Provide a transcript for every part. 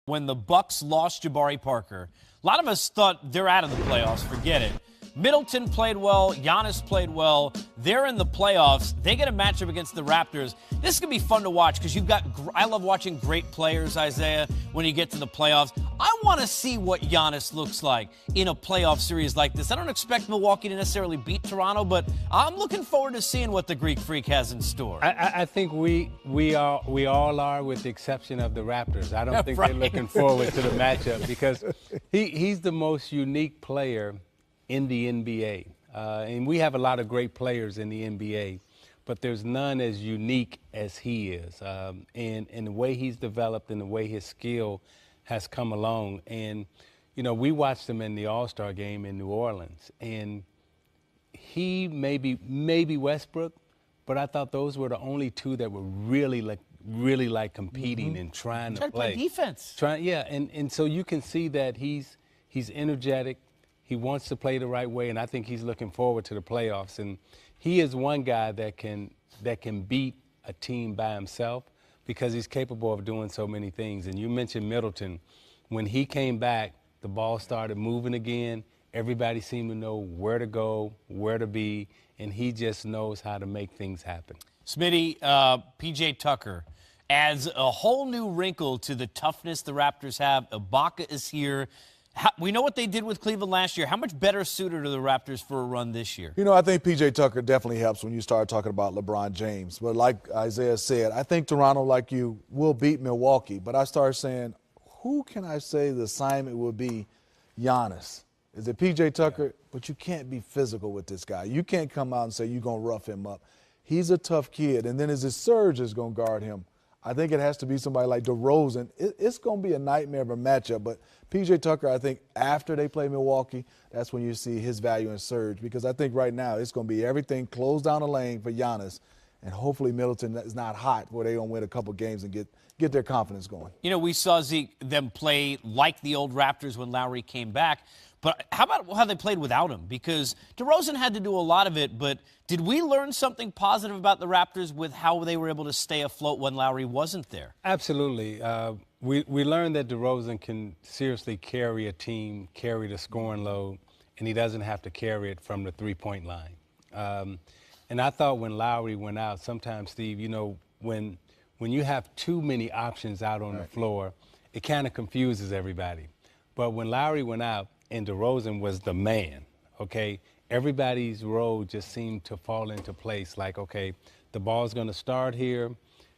when the Bucks lost Jabari Parker, a lot of us thought they're out of the playoffs. Forget it. Middleton played well. Giannis played well. They're in the playoffs. They get a matchup against the Raptors. This is going to be fun to watch because you've got – I love watching great players, Isaiah, when you get to the playoffs. I want to see what Giannis looks like in a playoff series like this. I don't expect Milwaukee to necessarily beat Toronto, but I'm looking forward to seeing what the Greek Freak has in store. I think we all are, with the exception of the Raptors. I don't think Right. they're looking forward to the matchup because he's the most unique player in the NBA. And we have a lot of great players in the NBA, but there's none as unique as he is. And the way he's developed and the way his skill has come along. And, you know, we watched him in the All-Star game in New Orleans, and he maybe Westbrook, but I thought those were the only two that were really competing and trying to play defense. And so you can see that he's energetic. He wants to play the right way, and I think he's looking forward to the playoffs. And he is one guy that can beat a team by himself because he's capable of doing so many things. And you mentioned Middleton. When he came back, the ball started moving again. Everybody seemed to know where to go, where to be, and he just knows how to make things happen. Smitty, P.J. Tucker adds a whole new wrinkle to the toughness the Raptors have. Ibaka is here. We know what they did with Cleveland last year. How much better suited are the Raptors for a run this year? You know, I think P.J. Tucker definitely helps when you start talking about LeBron James. But like Isaiah said, I think Toronto, like you, will beat Milwaukee. But I started saying, who can I say the assignment will be? Giannis. Is it P.J. Tucker? Yeah. But you can't be physical with this guy. You can't come out and say you're going to rough him up. He's a tough kid. And then is it Serge is going to guard him? I think it has to be somebody like DeRozan. It's going to be a nightmare of a matchup. But P.J. Tucker, I think after they play Milwaukee, that's when you see his value in Serge. Because I think right now it's going to be everything closed down the lane for Giannis. And hopefully Middleton is not hot where they're going to win a couple games and get their confidence going. You know, we saw them play like the old Raptors when Lowry came back. But how about how they played without him? Because DeRozan had to do a lot of it, but did we learn something positive about the Raptors with how they were able to stay afloat when Lowry wasn't there? Absolutely. We learned that DeRozan can seriously carry a team, carry the scoring load, and he doesn't have to carry it from the three-point line. And I thought when Lowry went out, sometimes, Steve, you know, when you have too many options out on the floor, it kind of confuses everybody. But when Lowry went out, and DeRozan was the man, okay? Everybody's role just seemed to fall into place. Like, okay, the ball's going to start here.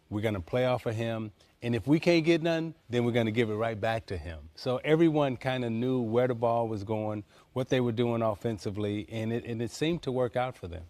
We're going to play off of him. And if we can't get none, then we're going to give it right back to him. So everyone kind of knew where the ball was going, what they were doing offensively, and it seemed to work out for them.